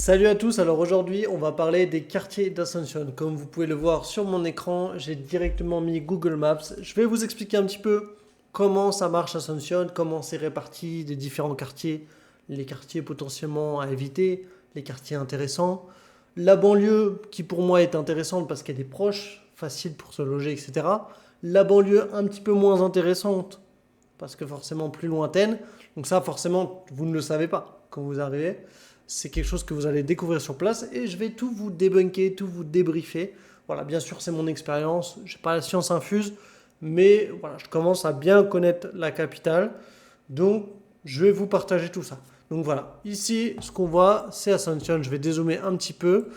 Salut à tous, alors aujourd'hui on va parler des quartiers d'Ascension. Comme vous pouvez le voir sur mon écran, j'ai directement mis Google Maps. Je vais vous expliquer un petit peu comment ça marche Ascension, comment c'est réparti des différents quartiers, les quartiers potentiellement à éviter, les quartiers intéressants. La banlieue qui pour moi est intéressante parce qu'elle est proche, facile pour se loger, etc. La banlieue un petit peu moins intéressante parce que forcément plus lointaine. Donc ça forcément vous ne le savez pas quand vous arrivez. C'est quelque chose que vous allez découvrir sur place et je vais tout vous débunker, tout vous débriefer. Voilà, bien sûr, c'est mon expérience. Je n'ai pas la science infuse, mais voilà, je commence à bien connaître la capitale. Donc, je vais vous partager tout ça. Donc voilà, ici, ce qu'on voit, c'est Ascension. Je vais dézoomer un petit peu.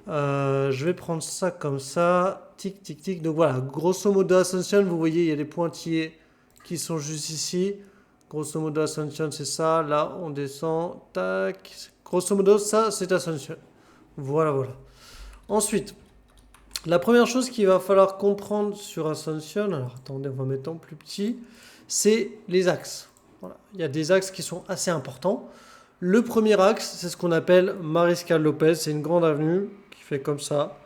Je vais prendre ça comme ça. Tic, tic, tic. Donc voilà, grosso modo, Ascension, vous voyez, il y a les pointillés qui sont juste ici. Grosso modo, Ascension, c'est ça. Là, on descend. Tac. Grosso modo, ça, c'est Ascension. Voilà, voilà. Ensuite, la première chose qu'il va falloir comprendre sur Ascension, alors attendez, on va mettre en plus petit, c'est les axes. Voilà. Il y a des axes qui sont assez importants. Le premier axe, c'est ce qu'on appelle Mariscal Lopez. C'est une grande avenue qui fait comme ça.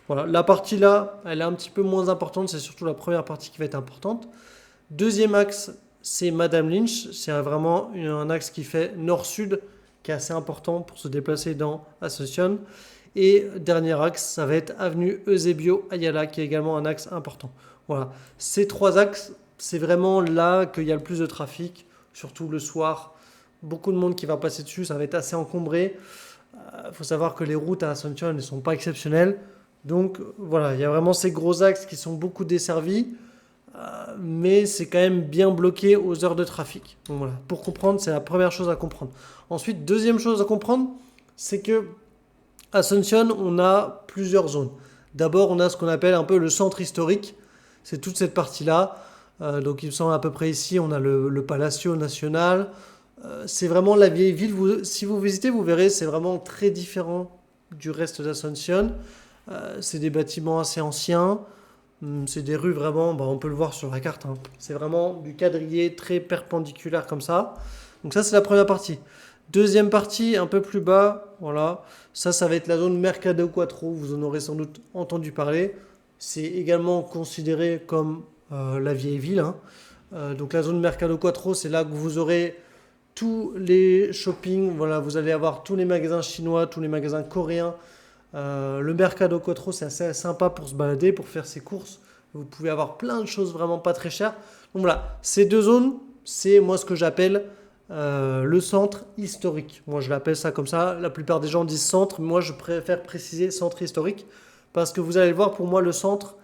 Voilà. La partie là, elle est un petit peu moins importante. C'est surtout la première partie qui va être importante. Deuxième axe, c'est Madame Lynch. C'est vraiment un axe qui fait nord-sud, qui est assez important pour se déplacer dans Ascension. Et dernier axe, ça va être avenue Eusebio Ayala, qui est également un axe important. Voilà. Ces trois axes, c'est vraiment là qu'il y a le plus de trafic, surtout le soir. Beaucoup de monde qui va passer dessus, ça va être assez encombré. Il faut savoir que les routes à Ascension ne sont pas exceptionnelles. Donc voilà, il y a vraiment ces gros axes qui sont beaucoup desservis, mais c'est quand même bien bloqué aux heures de trafic. Donc voilà, pour comprendre, c'est la première chose à comprendre. Ensuite, deuxième chose à comprendre, c'est que Ascension, on a plusieurs zones. D'abord, on a ce qu'on appelle un peu le centre historique. C'est toute cette partie-là. Donc, il me semble à peu près ici, on a le Palacio National. C'est vraiment la vieille ville. Si vous visitez, vous verrez, c'est vraiment très différent du reste d'Ascension. C'est des bâtiments assez anciens. C'est des rues vraiment, bah, on peut le voir sur la carte, hein. C'est vraiment du quadrillé très perpendiculaire comme ça. Donc ça, c'est la première partie. Deuxième partie, un peu plus bas, voilà. Ça va être la zone Mercado Quattro. Vous en aurez sans doute entendu parler. C'est également considéré comme la vieille ville, hein. Donc la zone Mercado Quattro, c'est là que vous aurez tous les shopping. Voilà, vous allez avoir tous les magasins chinois, tous les magasins coréens. Le Mercado Quattro, c'est assez sympa pour se balader, pour faire ses courses. Vous pouvez avoir plein de choses vraiment pas très chères. Donc voilà, ces deux zones, c'est moi ce que j'appelle le centre historique. Moi je l'appelle ça comme ça. La plupart des gens disent centre, mais moi je préfère préciser centre historique. Parce que vous allez le voir, pour moi le centre,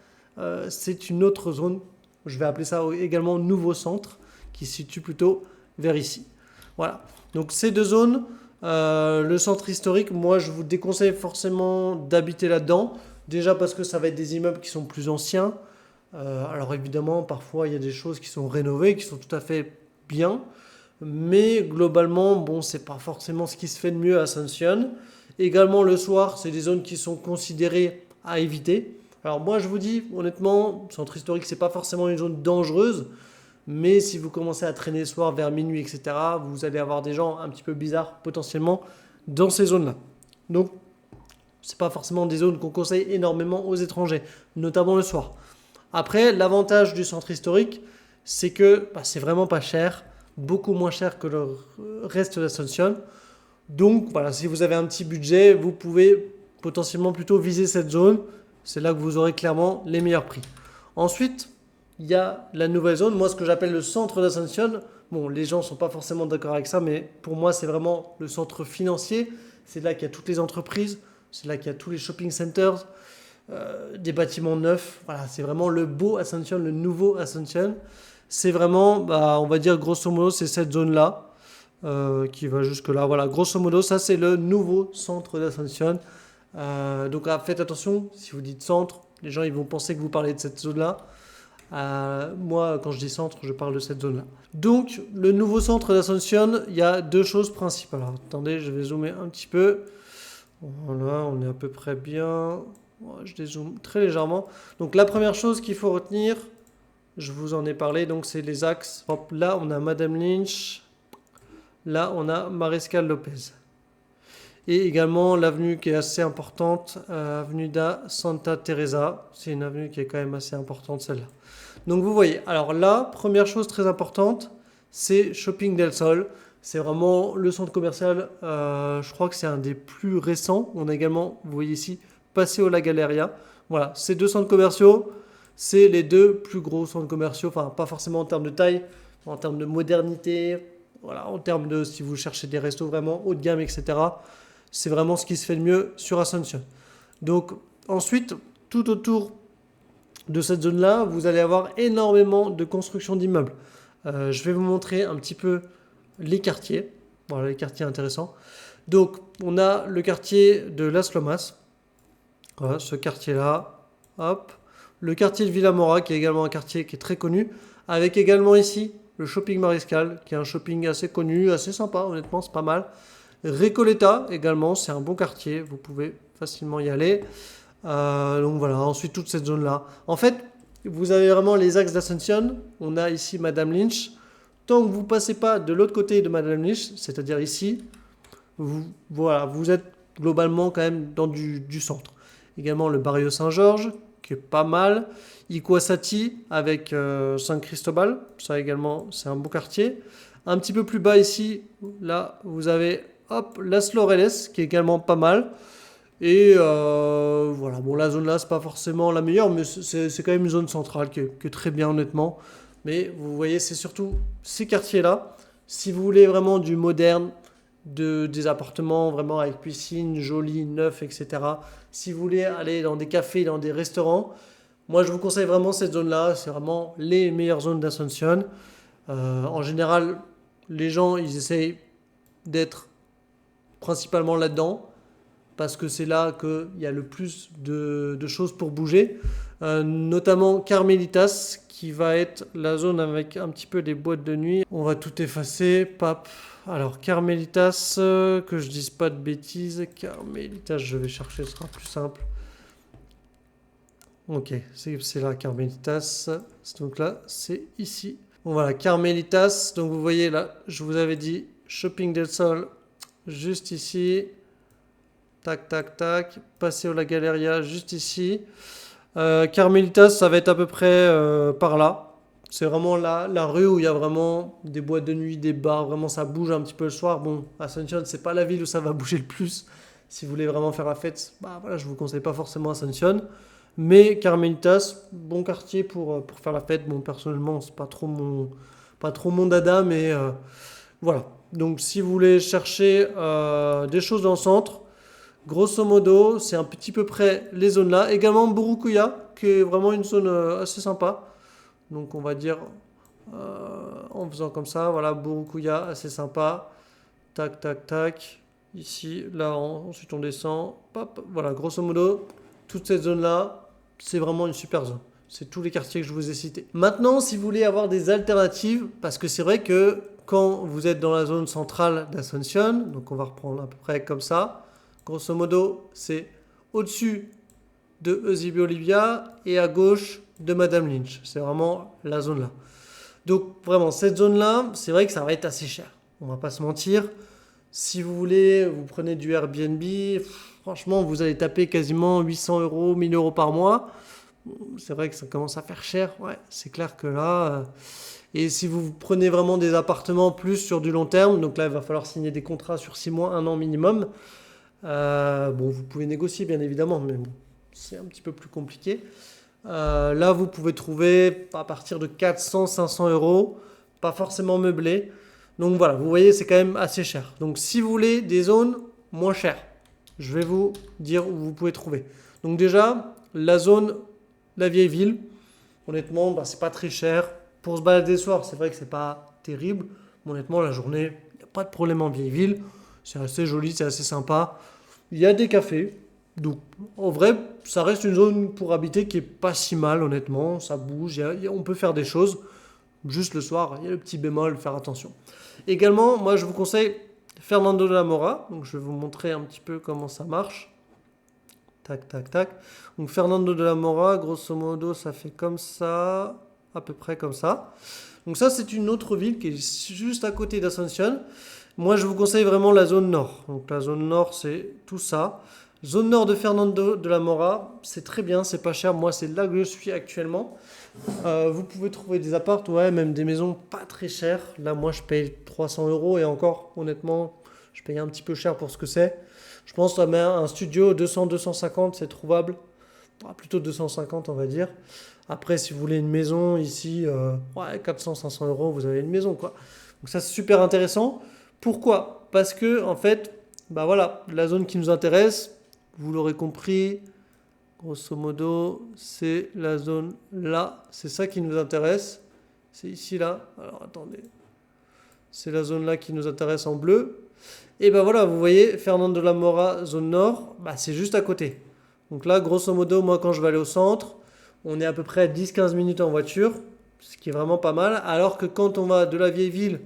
c'est une autre zone. Je vais appeler ça également nouveau centre, qui se situe plutôt vers ici. Voilà. Donc ces deux zones, le centre historique, moi je vous déconseille forcément d'habiter là-dedans. Déjà parce que ça va être des immeubles qui sont plus anciens. Alors évidemment, parfois il y a des choses qui sont rénovées, qui sont tout à fait bien. Mais globalement, bon, c'est pas forcément ce qui se fait de mieux à Ascension. Également le soir, c'est des zones qui sont considérées à éviter. Alors moi je vous dis honnêtement, centre historique c'est pas forcément une zone dangereuse, mais si vous commencez à traîner le soir vers minuit, etc., vous allez avoir des gens un petit peu bizarres potentiellement dans ces zones-là. Donc c'est pas forcément des zones qu'on conseille énormément aux étrangers, notamment le soir. Après, l'avantage du centre historique, c'est que bah, c'est vraiment pas cher, beaucoup moins cher que le reste d'Ascension. Donc voilà, si vous avez un petit budget, vous pouvez potentiellement plutôt viser cette zone. C'est là que vous aurez clairement les meilleurs prix. Ensuite, il y a la nouvelle zone, moi ce que j'appelle le centre d'Ascension. Bon, les gens ne sont pas forcément d'accord avec ça, mais pour moi c'est vraiment le centre financier. C'est là qu'il y a toutes les entreprises, c'est là qu'il y a tous les shopping centers, des bâtiments neufs. Voilà, c'est vraiment le beau Ascension, le nouveau Ascension. C'est vraiment, bah, on va dire grosso modo, c'est cette zone-là qui va jusque-là. Voilà, grosso modo, ça c'est le nouveau centre d'Ascension. Donc faites attention, si vous dites centre, les gens ils vont penser que vous parlez de cette zone-là. Moi, quand je dis centre, je parle de cette zone-là. Donc, le nouveau centre d'Ascension, il y a deux choses principales. Alors, attendez, je vais zoomer un petit peu. Voilà, on est à peu près bien. Je dézoome très légèrement. Donc, la première chose qu'il faut retenir, je vous en ai parlé, donc c'est les axes. Hop, là, on a Madame Lynch. Là, on a Mariscal Lopez. Et également l'avenue qui est assez importante, avenue da Santa Teresa. C'est une avenue qui est quand même assez importante celle-là. Donc vous voyez, alors là, première chose très importante, c'est Shopping del Sol. C'est vraiment le centre commercial, je crois que c'est un des plus récents. On a également, vous voyez ici, Paseo La Galleria. Voilà, ces deux centres commerciaux, c'est les deux plus gros centres commerciaux, enfin pas forcément en termes de taille, en termes de modernité, voilà, en termes de si vous cherchez des restos vraiment haut de gamme, etc. C'est vraiment ce qui se fait de mieux sur Asuncion. Donc ensuite, tout autour de cette zone-là, vous allez avoir énormément de construction d'immeubles. Je vais vous montrer un petit peu les quartiers. Voilà, les quartiers intéressants. Donc, on a le quartier de Las Lomas. Voilà, ce quartier-là. Hop. Le quartier de Villamora, qui est également un quartier qui est très connu. Avec également ici le shopping Mariscal, qui est un shopping assez connu, assez sympa, honnêtement, c'est pas mal. Recoleta également, c'est un bon quartier. Vous pouvez facilement y aller. Donc voilà, ensuite toute cette zone-là. En fait, vous avez vraiment les axes d'Ascension. On a ici Madame Lynch. Tant que vous ne passez pas de l'autre côté de Madame Lynch, c'est-à-dire ici, voilà, vous êtes globalement quand même dans du centre. Également le Barrio Saint-Georges, qui est pas mal. Ikwasati avec San Cristobal, ça également, c'est un beau quartier. Un petit peu plus bas ici, là, vous avez hop, Las Laureles, qui est également pas mal. Et voilà, bon, la zone là, c'est pas forcément la meilleure, mais c'est quand même une zone centrale qui est très bien, honnêtement. Mais vous voyez, c'est surtout ces quartiers-là. Si vous voulez vraiment du moderne, des appartements vraiment avec piscine, joli, neuf, etc. Si vous voulez aller dans des cafés, dans des restaurants, moi je vous conseille vraiment cette zone-là. C'est vraiment les meilleures zones d'Ascension. En général, les gens, ils essayent d'être principalement là-dedans, parce que c'est là qu'il y a le plus de choses pour bouger, notamment Carmelitas, qui va être la zone avec un petit peu des boîtes de nuit. On va tout effacer, pap. Alors Carmelitas, que je dise pas de bêtises, Carmelitas, je vais chercher, ce sera plus simple. Ok, c'est là Carmelitas, donc là c'est ici. Bon voilà, Carmelitas, donc vous voyez là, je vous avais dit Shopping del Sol, juste ici. Tac, tac, tac. Passer La Galleria juste ici. Carmelitas, ça va être à peu près par là. C'est vraiment la rue où il y a vraiment des boîtes de nuit, des bars. Vraiment, ça bouge un petit peu le soir. Bon, Ascension, c'est pas la ville où ça va bouger le plus. Si vous voulez vraiment faire la fête, bah voilà, je vous conseille pas forcément Ascension. Mais Carmelitas, bon quartier pour faire la fête. Bon, personnellement, c'est pas trop mon dada, mais voilà. Donc, si vous voulez chercher des choses dans le centre, grosso modo, c'est un petit peu près les zones là. Également Burukuya, qui est vraiment une zone assez sympa. Donc on va dire, en faisant comme ça, voilà, Burukuya, assez sympa. Tac, tac, tac. Ici, là, ensuite on descend. Hop, voilà, grosso modo, toute cette zone là, c'est vraiment une super zone. C'est tous les quartiers que je vous ai cités. Maintenant, si vous voulez avoir des alternatives, parce que c'est vrai que quand vous êtes dans la zone centrale d'Ascension, donc on va reprendre à peu près comme ça. Grosso modo, c'est au-dessus de Eusebio Olivia et à gauche de Madame Lynch. C'est vraiment la zone là. Donc vraiment, cette zone-là, c'est vrai que ça va être assez cher. On va pas se mentir. Si vous voulez, vous prenez du Airbnb, franchement, vous allez taper quasiment 800 euros, 1000 euros par mois. C'est vrai que ça commence à faire cher. Ouais, c'est clair que là... Et si vous prenez vraiment des appartements plus sur du long terme, donc là, il va falloir signer des contrats sur 6 mois, 1 an minimum. Bon, vous pouvez négocier bien évidemment, mais bon, c'est un petit peu plus compliqué. Là, vous pouvez trouver à partir de 400-500 euros, pas forcément meublé. Donc voilà, vous voyez, c'est quand même assez cher. Donc si vous voulez des zones moins chères, je vais vous dire où vous pouvez trouver. Donc déjà, la zone, la vieille ville, honnêtement, bah, c'est pas très cher. Pour se balader le soir, c'est vrai que c'est pas terrible. Mais honnêtement, la journée, il n'y a pas de problème en vieille ville. C'est assez joli, c'est assez sympa. Il y a des cafés. Donc, en vrai, ça reste une zone pour habiter qui est pas si mal, honnêtement. Ça bouge, on peut faire des choses. Juste le soir, il y a le petit bémol, faire attention. Également, moi, je vous conseille Fernando de la Mora. Donc, je vais vous montrer un petit peu comment ça marche. Tac, tac, tac. Donc, Fernando de la Mora, grosso modo, ça fait comme ça, à peu près comme ça. Donc, ça, c'est une autre ville qui est juste à côté d'Ascension. Moi, je vous conseille vraiment la zone nord. Donc la zone nord, c'est tout ça. Zone nord de Fernando de la Mora, c'est très bien, c'est pas cher. Moi, c'est là que je suis actuellement. Vous pouvez trouver des apparts, ouais, même des maisons pas très chères. Là, moi, je paye 300 euros et encore, honnêtement, je paye un petit peu cher pour ce que c'est. Je pense que un studio 200-250, c'est trouvable. Plutôt 250, on va dire. Après, si vous voulez une maison ici, ouais, 400-500 euros, vous avez une maison, quoi. Donc ça, c'est super intéressant. Pourquoi? Parce que, en fait, bah voilà, la zone qui nous intéresse, vous l'aurez compris, grosso modo, c'est la zone là. C'est ça qui nous intéresse. C'est ici, là. Alors, attendez. C'est la zone là qui nous intéresse en bleu. Et ben voilà, vous voyez, Fernando de la Mora, zone nord, bah c'est juste à côté. Donc là, grosso modo, moi, quand je vais aller au centre, on est à peu près à 10-15 minutes en voiture, ce qui est vraiment pas mal. Alors que quand on va de la vieille ville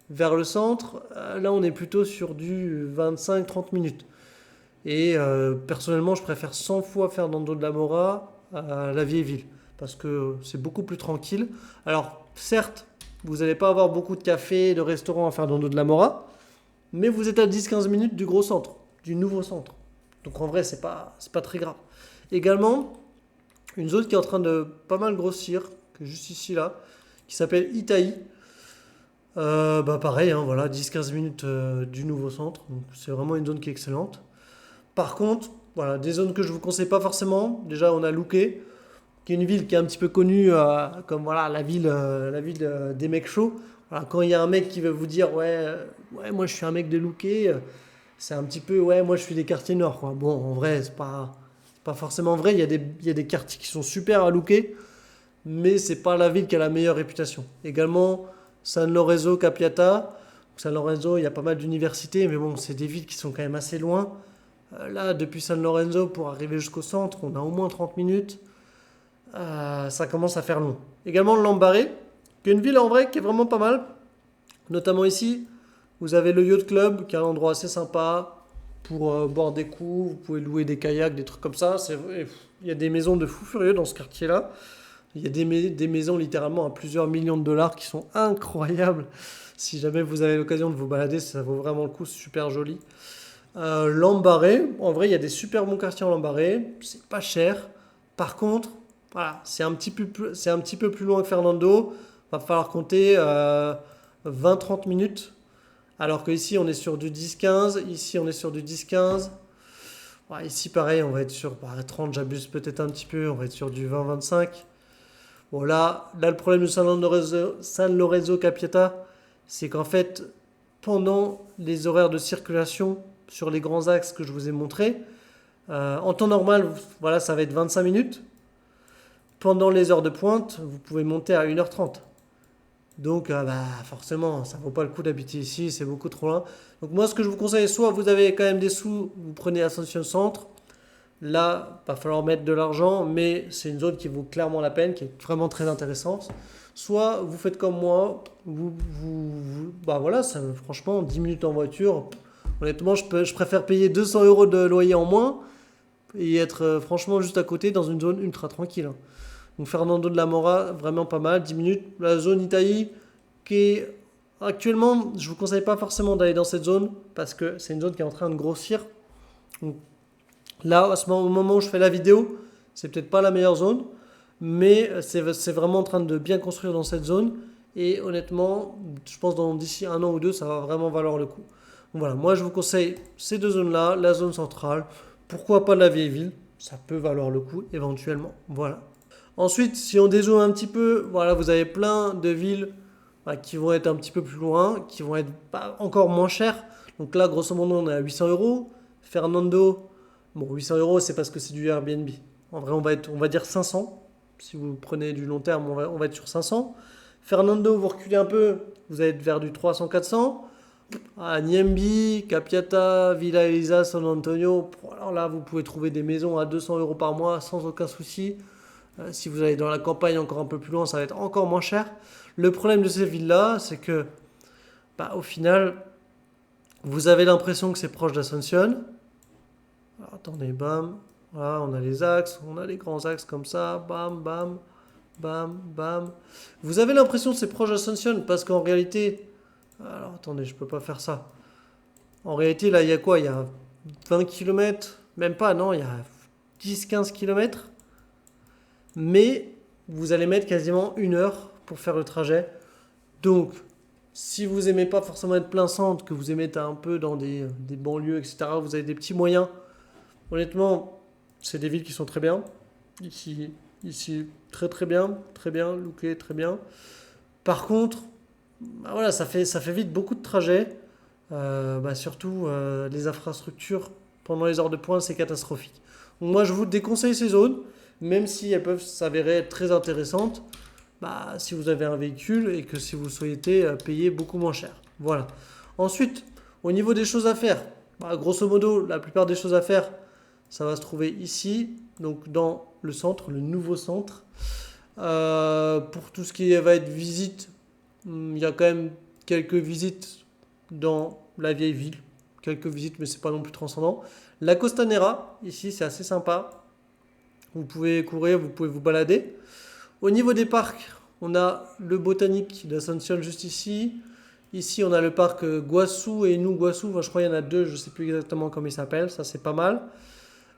vers le centre, là, on est plutôt sur du 25-30 minutes. Et personnellement, je préfère 100 fois Fernando de la Mora à la vieille ville, parce que c'est beaucoup plus tranquille. Alors, certes, vous n'allez pas avoir beaucoup de cafés, de restaurants à Fernando de la Mora, mais vous êtes à 10-15 minutes du gros centre, du nouveau centre. Donc en vrai, c'est pas très grave. Également, une zone qui est en train de pas mal grossir, que juste ici là, qui s'appelle Itaï. Bah pareil, hein, voilà, 10-15 minutes du nouveau centre. Donc c'est vraiment une zone qui est excellente. Par contre, voilà, des zones que je ne vous conseille pas forcément. Déjà, on a Luque, qui est une ville qui est un petit peu connue comme voilà, la ville des mecs chauds. Voilà, quand il y a un mec qui veut vous dire ouais, moi je suis un mec de Luque, c'est un petit peu ouais, moi je suis des quartiers nord, quoi. Bon, en vrai, c'est pas forcément vrai. Il y a des quartiers qui sont super à Luque, mais c'est pas la ville qui a la meilleure réputation. Également, San Lorenzo, Capiata. San Lorenzo, il y a pas mal d'universités, mais bon, c'est des villes qui sont quand même assez loin. Là, depuis San Lorenzo, pour arriver jusqu'au centre, on a au moins 30 minutes. Ça commence à faire long. Également, Lambaré, qui est une ville en vrai qui est vraiment pas mal. Notamment ici, vous avez le Yacht Club, qui est un endroit assez sympa pour boire des coups. Vous pouvez louer des kayaks, des trucs comme ça. Il y a des maisons de fous furieux dans ce quartier-là. Il y a des maisons littéralement à plusieurs millions de dollars qui sont incroyables. Si jamais vous avez l'occasion de vous balader, ça vaut vraiment le coup, c'est super joli. Lambaré, en vrai, il y a des super bons quartiers en Lambaré, c'est pas cher. Par contre, voilà, c'est un petit peu plus loin que Fernando. Va falloir compter 20-30 minutes. Alors que ici, on est sur du 10-15. Ici, on est sur du 10-15. Ouais, ici, pareil, on va être sur 30, j'abuse peut-être un petit peu. On va être sur du 20-25. Bon, là, le problème de San Lorenzo Capiata, c'est qu'en fait, pendant les horaires de circulation sur les grands axes que je vous ai montrés, en temps normal, voilà, ça va être 25 minutes. Pendant les heures de pointe, vous pouvez monter à 1h30. Donc, forcément, ça ne vaut pas le coup d'habiter ici, c'est beaucoup trop loin. Donc, moi, ce que je vous conseille, soit vous avez quand même des sous, vous prenez Ascension Centre. Là, il va falloir mettre de l'argent, mais c'est une zone qui vaut clairement la peine, qui est vraiment très intéressante. Soit vous faites comme moi, bah voilà, franchement, 10 minutes en voiture. Honnêtement, je préfère payer 200 euros de loyer en moins et être franchement juste à côté dans une zone ultra tranquille, hein. Donc Fernando de la Mora, vraiment pas mal, 10 minutes. La zone Itaï, qui est actuellement, je vous conseille pas forcément d'aller dans cette zone parce que c'est une zone qui est en train de grossir. Donc, là, au moment où je fais la vidéo, c'est peut-être pas la meilleure zone, mais c'est vraiment en train de bien construire dans cette zone. Et honnêtement, je pense d'ici 1 an ou 2, ça va vraiment valoir le coup. Donc voilà, moi je vous conseille ces deux zones-là, la zone centrale, pourquoi pas la vieille ville, ça peut valoir le coup éventuellement. Voilà. Ensuite, si on dézoome un petit peu, voilà, vous avez plein de villes qui vont être un petit peu plus loin, qui vont être pas encore moins chères. Donc là, grosso modo, on est à 800 euros. Fernando, bon, 800 euros, c'est parce que c'est du Airbnb. En vrai, on va dire 500. Si vous prenez du long terme, on va être sur 500. Fernando, vous reculez un peu, vous allez être vers du 300-400. À Niembi, Capiata, Villa Elisa, San Antonio, alors là, vous pouvez trouver des maisons à 200 euros par mois sans aucun souci. Si vous allez dans la campagne encore un peu plus loin, ça va être encore moins cher. Le problème de ces villes-là, c'est que, au final, vous avez l'impression que c'est proche d'Ascension. Alors, attendez, bam. Voilà, on a les axes, on a les grands axes comme ça, bam, bam, bam. Vous avez l'impression que c'est proche d'Ascension parce qu'en réalité, Alors attendez, je peux pas faire ça. En réalité, là, il y a quoi? Il y a 20 km, même pas, non, il y a 10-15 km. Mais vous allez mettre quasiment 1 heure pour faire le trajet. Donc, si vous aimez pas forcément être plein centre, que vous aimez être un peu dans des banlieues, etc., vous avez des petits moyens. Honnêtement, c'est des villes qui sont très bien. Ici, très bien, looké, très bien. Par contre, bah voilà, ça fait vite beaucoup de trajets. Surtout les infrastructures pendant les heures de pointe, c'est catastrophique. Donc moi, je vous déconseille ces zones, même si elles peuvent s'avérer être très intéressantes. Bah, si vous avez un véhicule et que si vous souhaitez payer beaucoup moins cher. Voilà. Ensuite, au niveau des choses à faire, bah, grosso modo, la plupart des choses à faire, ça va se trouver ici, donc dans le centre, le nouveau centre. Pour tout ce qui va être visite, il y a quand même quelques visites dans la vieille ville. Quelques visites, mais c'est pas non plus transcendant. La Costanera, ici, c'est assez sympa. Vous pouvez courir, vous pouvez vous balader. Au niveau des parcs, on a le botanique d'Ascension juste ici. Ici, on a le parc Guassou et Nous-Guassou. Enfin, je crois qu'il y en a deux, je ne sais plus exactement comment ils s'appellent. Ça, c'est pas mal.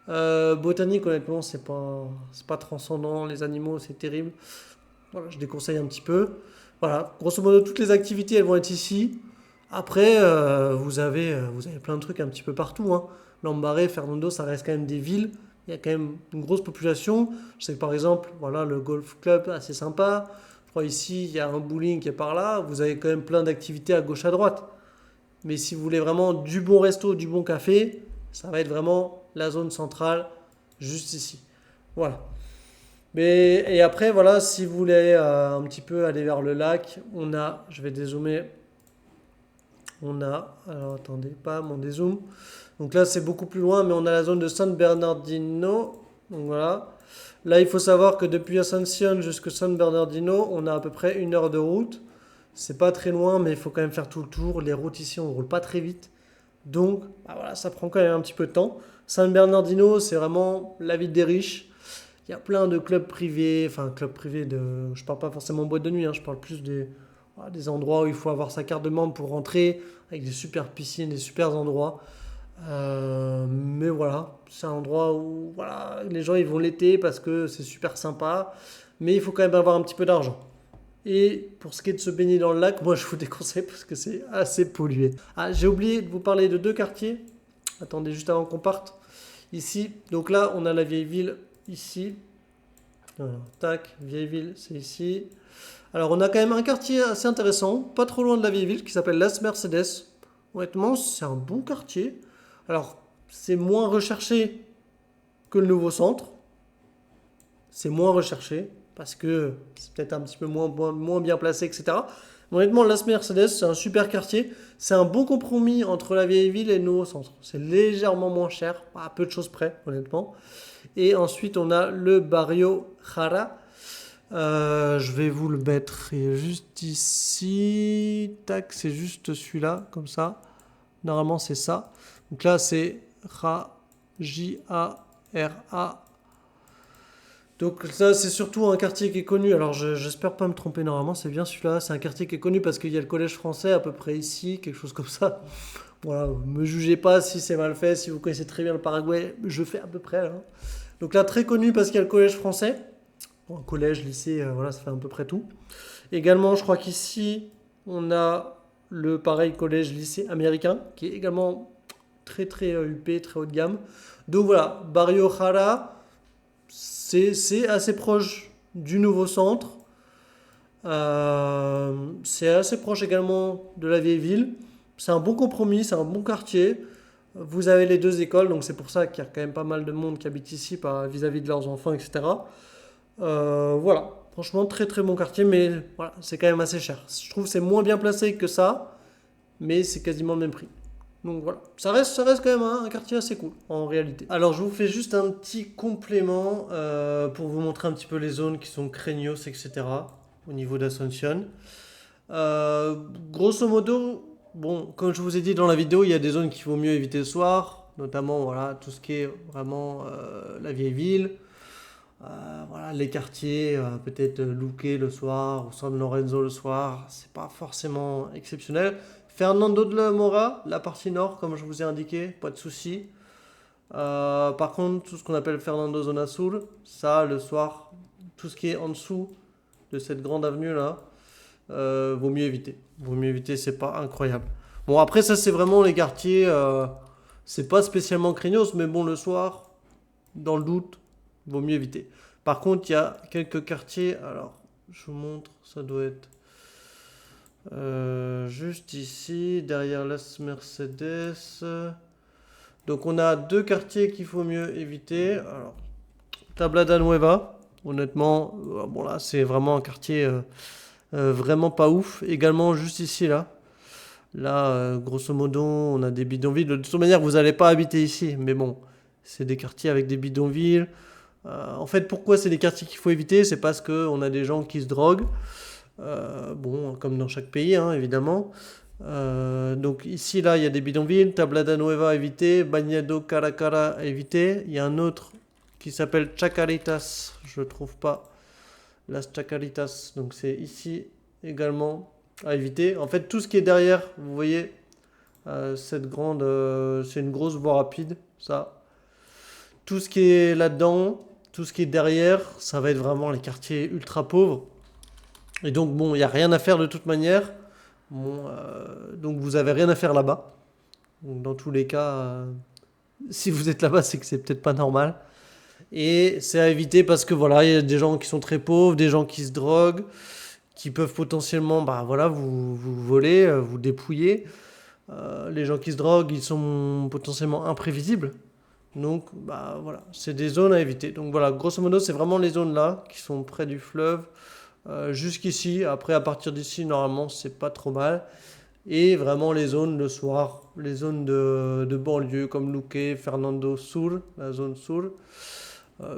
Botanique, honnêtement, c'est pas transcendant. Les animaux, c'est terrible. Voilà, je déconseille un petit peu. Voilà, grosso modo, toutes les activités, elles vont être ici. Après, vous avez plein de trucs un petit peu partout, hein. Lambaré, Fernando, ça reste quand même des villes. Il y a quand même une grosse population. Je sais que par exemple, voilà, le golf club, assez sympa. Je crois ici, il y a un bowling qui est par là. Vous avez quand même plein d'activités à gauche, à droite. Mais si vous voulez vraiment du bon resto, du bon café, ça va être vraiment la zone centrale, juste ici. Voilà. Et après, voilà, si vous voulez un petit peu aller vers le lac, je vais dézoomer, alors attendez, pas mon dézoom. Donc là, c'est beaucoup plus loin, mais on a la zone de San Bernardino. Donc voilà. Là, il faut savoir que depuis Ascension jusqu'à San Bernardino, on a à peu près 1 heure de route. C'est pas très loin, mais il faut quand même faire tout le tour. Les routes ici, on roule pas très vite. Donc, bah voilà, ça prend quand même un petit peu de temps. San Bernardino, c'est vraiment la ville des riches. Il y a plein de clubs privés, enfin clubs privés je parle pas forcément boîte de nuit, hein, je parle plus voilà, des endroits où il faut avoir sa carte de membre pour rentrer, avec des super piscines, des super endroits. Mais voilà, c'est un endroit où voilà, les gens ils vont l'été parce que c'est super sympa, mais il faut quand même avoir un petit peu d'argent. Et pour ce qui est de se baigner dans le lac, moi je vous déconseille parce que c'est assez pollué. Ah, j'ai oublié de vous parler de deux quartiers. Attendez juste avant qu'on parte. Ici, donc là on a la vieille ville ici. Voilà, tac, vieille ville, c'est ici. Alors on a quand même un quartier assez intéressant, pas trop loin de la vieille ville, qui s'appelle Las Mercedes. Honnêtement, c'est un bon quartier. Alors, c'est moins recherché que le nouveau centre. C'est moins recherché parce que c'est peut-être un petit peu moins bien placé, etc. Mais honnêtement, Las Mercedes, c'est un super quartier. C'est un bon compromis entre la vieille ville et le nouveau centre. C'est légèrement moins cher, à peu de choses près, honnêtement. Et ensuite, on a le Barrio Jara. Je vais vous le mettre juste ici. Tac, c'est juste celui-là, comme ça. Normalement, c'est ça. Donc là, c'est Jara. Donc ça, c'est surtout un quartier qui est connu. Alors, j'espère pas me tromper, normalement, c'est bien celui-là. C'est un quartier qui est connu parce qu'il y a le collège français à peu près ici, quelque chose comme ça. Voilà, me jugez pas si c'est mal fait, si vous connaissez très bien le Paraguay, je fais à peu près là. Donc là, très connu parce qu'il y a le collège français. Bon, collège, lycée, voilà, ça fait à peu près tout. Également, je crois qu'ici, on a le pareil collège, lycée américain, qui est également très très huppé, très haut de gamme. Donc voilà, Barrio Jara, c'est assez proche du nouveau centre. C'est assez proche également de la vieille ville. C'est un bon compromis, c'est un bon quartier. Vous avez les deux écoles, donc c'est pour ça qu'il y a quand même pas mal de monde qui habite ici vis-à-vis de leurs enfants, etc. Voilà, franchement très très bon quartier, mais voilà, c'est quand même assez cher. Je trouve que c'est moins bien placé que ça, mais c'est quasiment le même prix. Donc voilà, ça reste quand même un quartier assez cool en réalité. Alors je vous fais juste un petit complément pour vous montrer un petit peu les zones qui sont craignos, etc. au niveau d'Ascension. Grosso modo, bon, comme je vous ai dit dans la vidéo, il y a des zones qu'il vaut mieux éviter le soir, notamment voilà, tout ce qui est vraiment la vieille ville. Voilà, les quartiers, peut-être Luque le soir ou San Lorenzo le soir, c'est pas forcément exceptionnel. Fernando de la Mora, la partie nord, comme je vous ai indiqué, pas de souci. Par contre, tout ce qu'on appelle Fernando Zona Sur, ça, le soir, tout ce qui est en dessous de cette grande avenue là, vaut mieux éviter. Vaut mieux éviter, c'est pas incroyable. Bon, après, ça, c'est vraiment les quartiers, c'est pas spécialement craignos, mais bon, le soir, dans le doute, vaut mieux éviter. Par contre, il y a quelques quartiers, alors, je vous montre, ça doit être juste ici, derrière Las Mercedes. Donc, on a deux quartiers qu'il faut mieux éviter. Alors, Tablada Nueva, honnêtement, bon là, c'est vraiment un quartier vraiment pas ouf. Également, juste ici, là. Là, grosso modo, on a des bidonvilles. De toute manière, vous n'allez pas habiter ici. Mais bon, c'est des quartiers avec des bidonvilles. En fait, pourquoi c'est des quartiers qu'il faut éviter? C'est parce qu'on a des gens qui se droguent. Bon, comme dans chaque pays, hein, évidemment. Donc ici, là, il y a des bidonvilles. Tablada Nueva à éviter. Bagnado Caracara à éviter. Il y a un autre qui s'appelle Chacaritas. Je ne trouve pas. Las Chacaritas. Donc c'est ici également à éviter. En fait, tout ce qui est derrière, vous voyez, cette grande, c'est une grosse voie rapide, ça. Tout ce qui est là-dedans, tout ce qui est derrière, ça va être vraiment les quartiers ultra pauvres. Et donc, bon, il n'y a rien à faire de toute manière. Bon, donc, vous avez rien à faire là-bas. Donc, dans tous les cas, si vous êtes là-bas, c'est que c'est peut-être pas normal. Et c'est à éviter parce que voilà, il y a des gens qui sont très pauvres, des gens qui se droguent, qui peuvent potentiellement bah, voilà, vous voler, vous dépouiller. Les gens qui se droguent, ils sont potentiellement imprévisibles. Donc bah, voilà, c'est des zones à éviter. Donc voilà, grosso modo, c'est vraiment les zones là qui sont près du fleuve. Jusqu'ici, après à partir d'ici, normalement, c'est pas trop mal. Et vraiment les zones le soir, les zones de banlieue comme Luque, Fernando Sur, la zone Sur.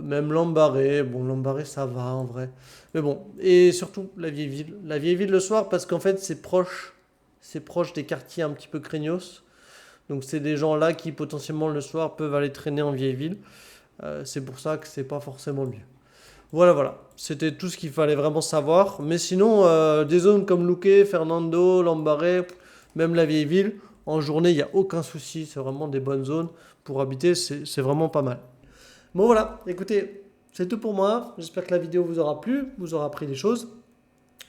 Même Lambaré, bon Lambaré ça va en vrai. Mais bon, et surtout la vieille ville. La vieille ville le soir parce qu'en fait c'est proche des quartiers un petit peu craignos. Donc c'est des gens là qui potentiellement le soir peuvent aller traîner en vieille ville. C'est pour ça que c'est pas forcément mieux. Voilà, voilà. C'était tout ce qu'il fallait vraiment savoir. Mais sinon, des zones comme Luque, Fernando, Lambaré, même la vieille ville, en journée, il n'y a aucun souci. C'est vraiment des bonnes zones pour habiter. C'est vraiment pas mal. Bon voilà, écoutez, c'est tout pour moi. J'espère que la vidéo vous aura plu, vous aura appris des choses.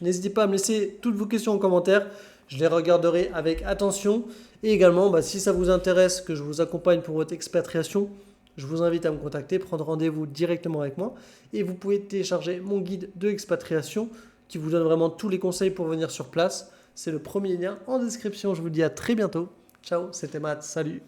N'hésitez pas à me laisser toutes vos questions en commentaire. Je les regarderai avec attention. Et également, bah, si ça vous intéresse que je vous accompagne pour votre expatriation, je vous invite à me contacter, prendre rendez-vous directement avec moi. Et vous pouvez télécharger mon guide de expatriation qui vous donne vraiment tous les conseils pour venir sur place. C'est le premier lien en description. Je vous dis à très bientôt. Ciao, c'était Matt. Salut.